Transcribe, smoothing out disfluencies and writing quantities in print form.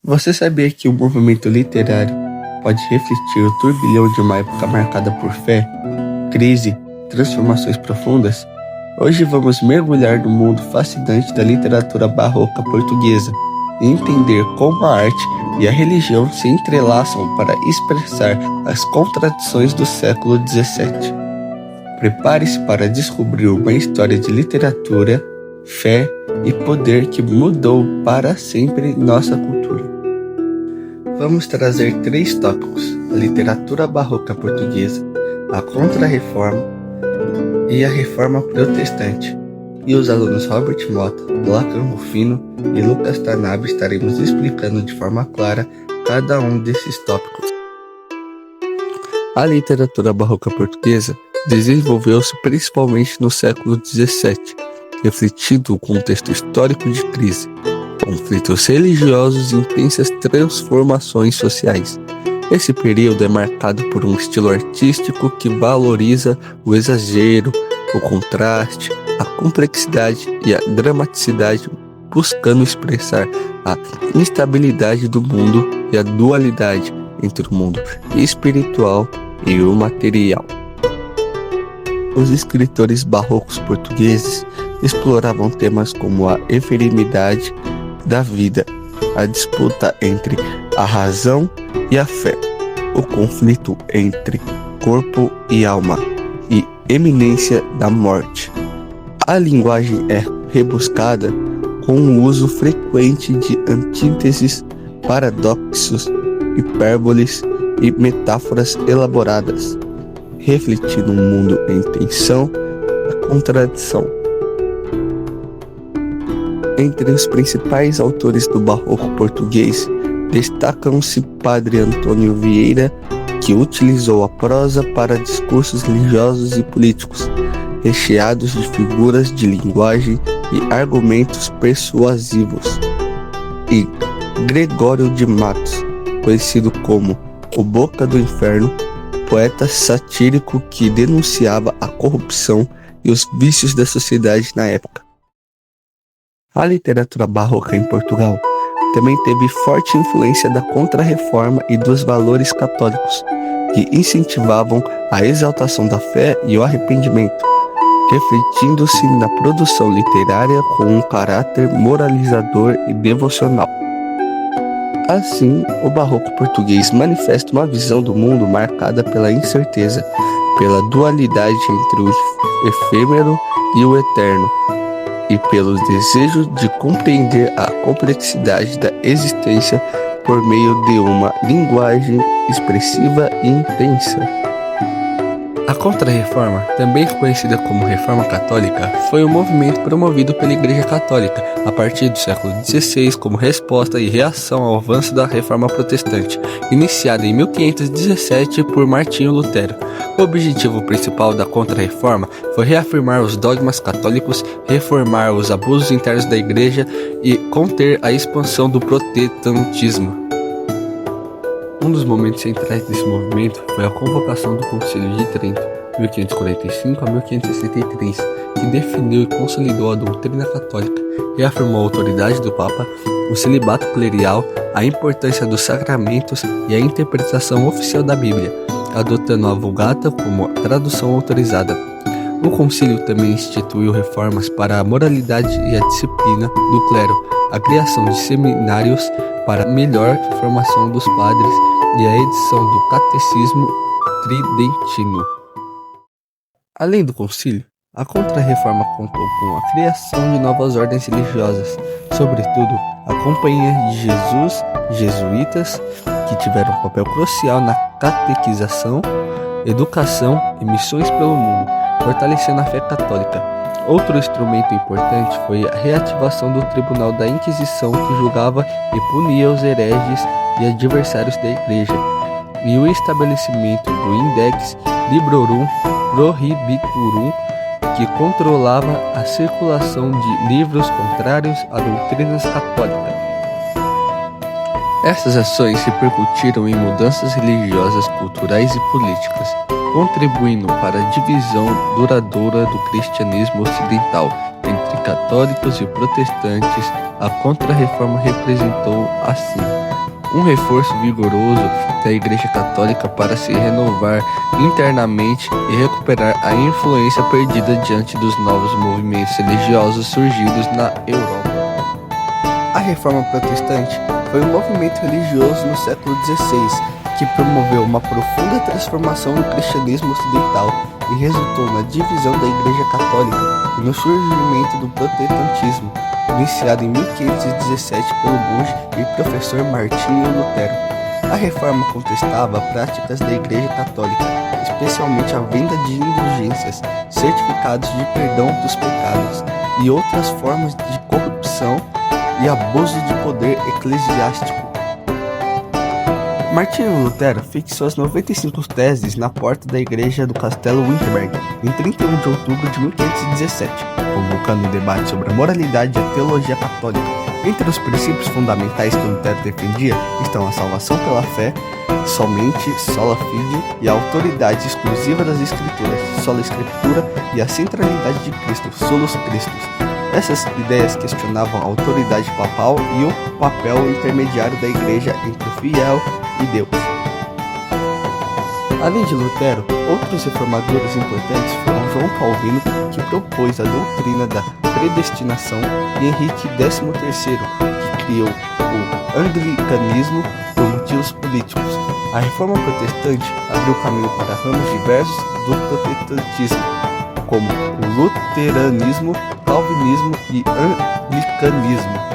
Você sabia que o movimento literário pode refletir o turbilhão de uma época marcada por fé, crise, transformações profundas? Hoje vamos mergulhar no mundo fascinante da literatura barroca portuguesa e entender como a arte e a religião se entrelaçam para expressar as contradições do século XVII. Prepare-se para descobrir uma história de literatura, fé e poder que mudou para sempre nossa cultura. Vamos trazer 3 tópicos: a literatura barroca portuguesa, a Contra-Reforma e a Reforma Protestante. E os alunos Robert Mota, Lacan Rufino e Lucas Tanabe estaremos explicando de forma clara cada um desses tópicos. A literatura barroca portuguesa desenvolveu-se principalmente no século XVII, refletindo o contexto histórico de crise, conflitos religiosos e intensas transformações sociais. Esse período é marcado por um estilo artístico que valoriza o exagero, o contraste, a complexidade e a dramaticidade, buscando expressar a instabilidade do mundo e a dualidade entre o mundo espiritual e o material. Os escritores barrocos portugueses exploravam temas como a efemeridade da vida, a disputa entre a razão e a fé, o conflito entre corpo e alma e iminência da morte. A linguagem é rebuscada com o uso frequente de antíteses, paradoxos, hipérboles e metáforas elaboradas, refletindo um mundo em tensão e contradição. Entre os principais autores do barroco português, destacam-se Padre Antônio Vieira, que utilizou a prosa para discursos religiosos e políticos, recheados de figuras de linguagem e argumentos persuasivos, e Gregório de Matos, conhecido como o Boca do Inferno, poeta satírico que denunciava a corrupção e os vícios da sociedade na época. A literatura barroca em Portugal também teve forte influência da Contra-Reforma e dos valores católicos, que incentivavam a exaltação da fé e o arrependimento, refletindo-se na produção literária com um caráter moralizador e devocional. Assim, o barroco português manifesta uma visão do mundo marcada pela incerteza, pela dualidade entre o efêmero e o eterno, e pelo desejo de compreender a complexidade da existência por meio de uma linguagem expressiva e intensa. A Contra-Reforma, também conhecida como Reforma Católica, foi um movimento promovido pela Igreja Católica a partir do século XVI como resposta e reação ao avanço da Reforma Protestante, iniciada em 1517 por Martinho Lutero. O objetivo principal da Contra-Reforma foi reafirmar os dogmas católicos, reformar os abusos internos da Igreja e conter a expansão do protestantismo. Um dos momentos centrais desse movimento foi a convocação do Concílio de Trento, 1545 a 1563, que definiu e consolidou a doutrina católica, reafirmou a autoridade do Papa, o celibato clerical, a importância dos sacramentos e a interpretação oficial da Bíblia, adotando a Vulgata como tradução autorizada. O concílio também instituiu reformas para a moralidade e a disciplina do clero, a criação de seminários para melhor formação dos padres e a edição do Catecismo Tridentino. Além do concílio, a Contra-Reforma contou com a criação de novas ordens religiosas, sobretudo a Companhia de Jesus, jesuítas, que tiveram um papel crucial na catequização, educação e missões pelo mundo, fortalecendo a fé católica. Outro instrumento importante foi a reativação do Tribunal da Inquisição, que julgava e punia os hereges e adversários da Igreja, e o estabelecimento do Index Librorum Prohibitorum, que controlava a circulação de livros contrários a doutrinas católicas. Essas ações repercutiram em mudanças religiosas, culturais e políticas, contribuindo para a divisão duradoura do cristianismo ocidental entre católicos e protestantes. A Contra-Reforma representou, assim, um reforço vigoroso da Igreja Católica para se renovar internamente e recuperar a influência perdida diante dos novos movimentos religiosos surgidos na Europa. A Reforma Protestante foi um movimento religioso no século XVI que promoveu uma profunda transformação no cristianismo ocidental e resultou na divisão da Igreja Católica e no surgimento do protestantismo, iniciado em 1517 pelo monge e professor Martinho Lutero. A reforma contestava práticas da Igreja Católica, especialmente a venda de indulgências, certificados de perdão dos pecados e outras formas de corrupção e abuso de poder eclesiástico. Martinho Lutero fixou as 95 teses na porta da igreja do Castelo Wittenberg em 31 de outubro de 1517, convocando um debate sobre a moralidade e a teologia católica. Entre os princípios fundamentais que Lutero defendia estão a salvação pela fé, somente, sola fide, e a autoridade exclusiva das Escrituras, sola Escritura, e a centralidade de Cristo, solus Christus. Essas ideias questionavam a autoridade papal e o papel intermediário da igreja entre o fiel e Deus. Além de Lutero, outros reformadores importantes foram João Calvino, que propôs a doutrina da predestinação, e Henrique XIII, que criou o anglicanismo por motivos políticos. A reforma protestante abriu caminho para ramos diversos do protestantismo, como o luteranismo, calvinismo e anglicanismo.